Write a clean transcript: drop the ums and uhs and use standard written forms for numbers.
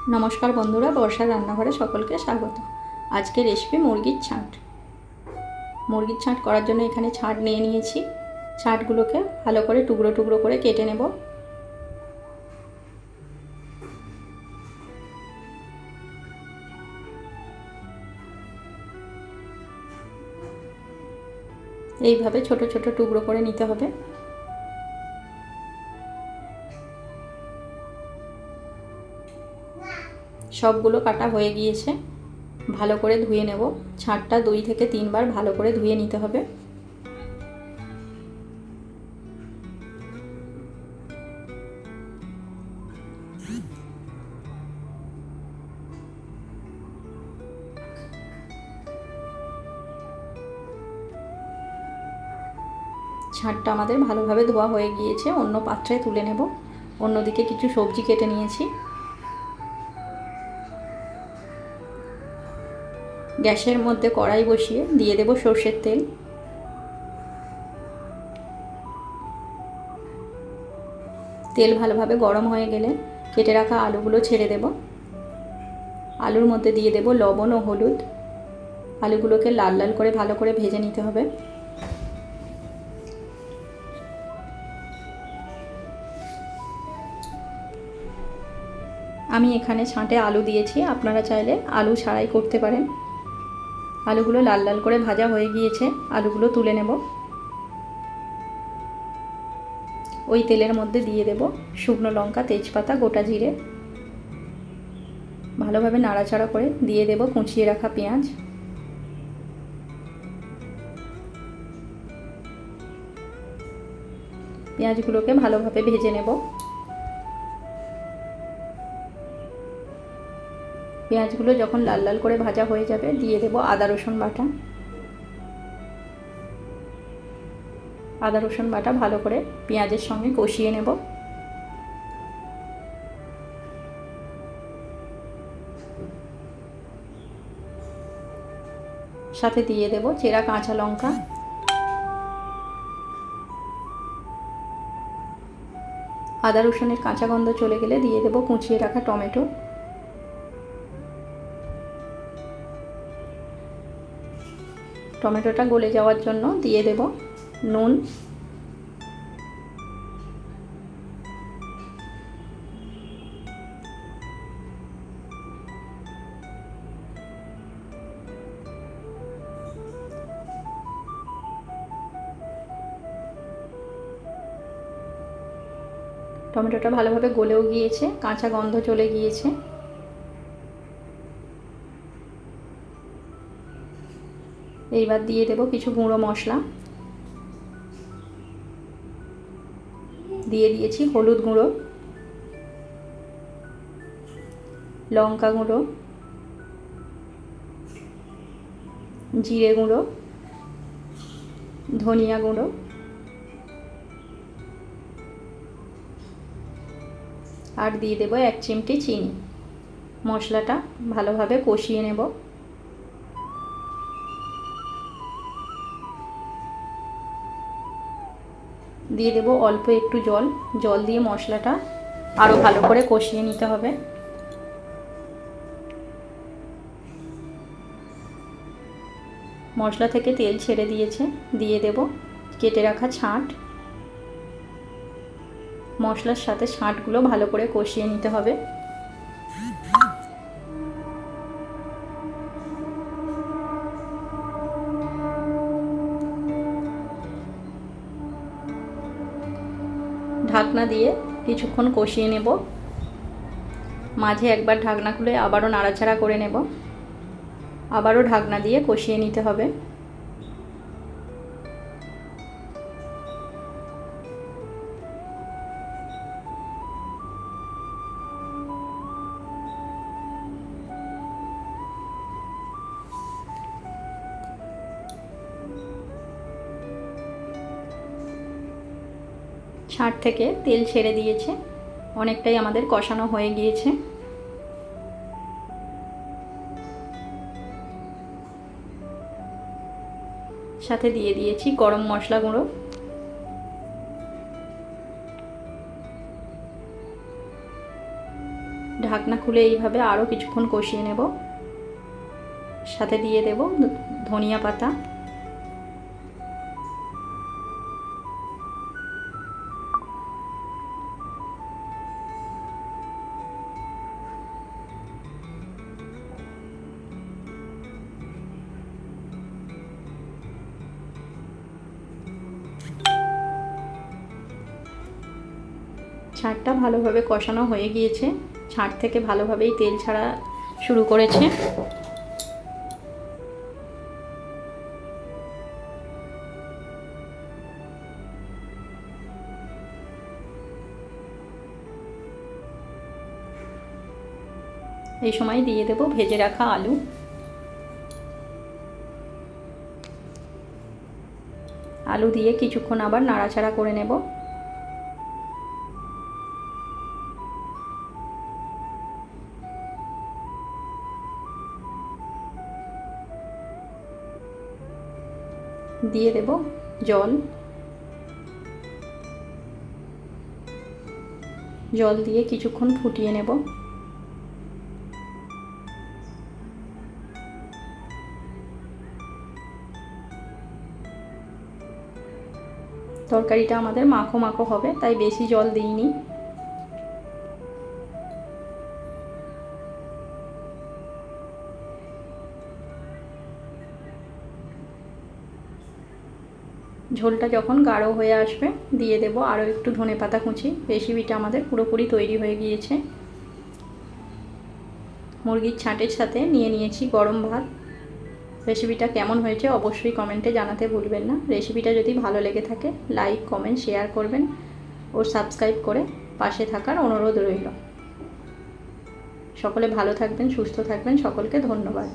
নমস্কার বন্ধুরা, বর্ষার রান্নাঘরে সকলকে স্বাগত। আজকে রেসিপি মুরগির ছাঁট। মুরগির ছাঁট করার জন্য এখানে ছাঁট নিয়ে নিয়েছি। ছাঁটগুলোকে ভালো করে টুকরো টুকরো করে কেটে নেব। এইভাবে ছোট ছোট টুকরো করে নিতে হবে। সবগুলো কাটা হয়ে গিয়েছে। ভালো করে ধুয়ে নেব। ছাঁটটা 2 থেকে 3 বার ভালো করে ধুয়ে নিতে হবে। ছাঁটটা আমাদের ভালোভাবে ধোয়া হয়ে গিয়েছে। অন্য পাত্রে তুলে নেব। অন্যদিকে কিছু সবজি কেটে নিয়েছি। গ্যাসের মধ্যে কড়াই বসিয়ে দিয়ে দেব সর্ষের তেল। তেল ভালোভাবে গরম হয়ে গেলে কেটে রাখা আলুগুলো ছেড়ে দেব। আলুর মধ্যে দিয়ে দেব লবণ ও হলুদ। আলুগুলোকে লাল লাল করে ভালো করে ভেজে নিতে হবে। আমি এখানে ছাঁটে আলু দিয়েছি, আপনারা চাইলে আলু ছাড়াই করতে পারেন। আলুগুলো লাল লাল করে ভাজা হয়ে গিয়েছে। আলুগুলো তুলে নেব। ওই তেলের মধ্যে দিয়ে দেব শুকনো লঙ্কা, তেজপাতা, গোটা জিরে। ভালোভাবে নাড়াচাড়া করে দিয়ে দেব কুচিয়ে রাখা পেঁয়াজ। পেঁয়াজগুলোকে ভালোভাবে ভেজে নেব। পেঁয়াজগুলো যখন লাল লাল করে ভাজা হয়ে যাবে দিয়ে দেব আদা রসুন বাটা। আদা রসুন বাটা ভালো করে পেঁয়াজের সঙ্গে কষিয়ে নেব। সাথে দিয়ে দেব চেরা কাঁচা লঙ্কা। আদা রসুনের কাঁচা গন্ধ চলে গেলে দিয়ে দেব কুচিয়ে রাখা টমেটো। টমেটোটা গলে যাওয়ার জন্য দিয়ে দেব নুন। টমেটোটা ভালোভাবে গলেও গিয়েছে, কাঁচা গন্ধ চলে গিয়েছে। এইবার দিয়ে দেব কিছু গুঁড়ো মশলা। দিয়ে দিয়েছি হলুদ গুঁড়ো, লঙ্কা গুঁড়ো, জিরে গুঁড়ো, ধনিয়া গুঁড়ো, আর দিয়ে দেব 1 চিমটি চিনি। মশলাটা ভালোভাবে কষিয়ে নেব। দিয়ে দেব অল্প একটু জল। জল দিয়ে মশলাটা আরও ভালো করে কষিয়ে নিতে হবে। মশলা থেকে তেল ছেড়ে দিয়েছে। দিয়ে দেব কেটে রাখা ছাঁট। মশলার সাথে ছাঁটগুলো ভালো করে কষিয়ে নিতে হবে। ঢাকনা দিয়ে কিছুক্ষণ কষিয়ে নেব। মাঝে একবার ঢাকনা খুলে আবারও নাড়াচাড়া করে নেব। আবারও ঢাকনা দিয়ে কষিয়ে নিতে হবে। ছাঁট থেকে তেল ছেড়ে দিয়েছে। অনেকটাই আমাদের কষানো হয়ে গিয়েছে। সাথে দিয়ে দিয়েছি গরম মশলা গুঁড়ো। ঢাকনা খুলে এইভাবে আরও কিছুক্ষণ কষিয়ে নেব। সাথে দিয়ে দেব ধনিয়া পাতা। ছাঁটটা ভালোভাবে কষানো হয়ে গিয়েছে, ছাঁট থেকে ভালোভাবেই তেল ছাড়া শুরু করেছে। এই সময় দিয়ে দেব ভেজে রাখা আলু। আলু দিয়ে কিছুক্ষণ আবার নাড়াচাড়া করে নেব। দিয়ে দেব জল। জল দিয়ে কিছুক্ষণ ফুটিয়ে নেব। তরকারিটা আমাদের মাখো মাখো হবে, তাই বেশি জল দিইনি। ঝোলটা যখন গাঢ় হয়ে আসবে দিয়ে দেব আরও একটু ধনেপাতা কুচি। রেসিপিটা আমাদের পুরোপুরি তৈরি হয়ে গিয়েছে। মুরগির ছাঁটের সাথে নিয়ে নিয়েছি গরম ভাত। রেসিপিটা কেমন হয়েছে অবশ্যই কমেন্টে জানাতে ভুলবেন না। রেসিপিটা যদি ভালো লেগে থাকে লাইক, কমেন্ট, শেয়ার করবেন ও সাবস্ক্রাইব করে পাশে থাকার অনুরোধ রইল। সকলে ভালো থাকবেন, সুস্থ থাকবেন। সকলকে ধন্যবাদ।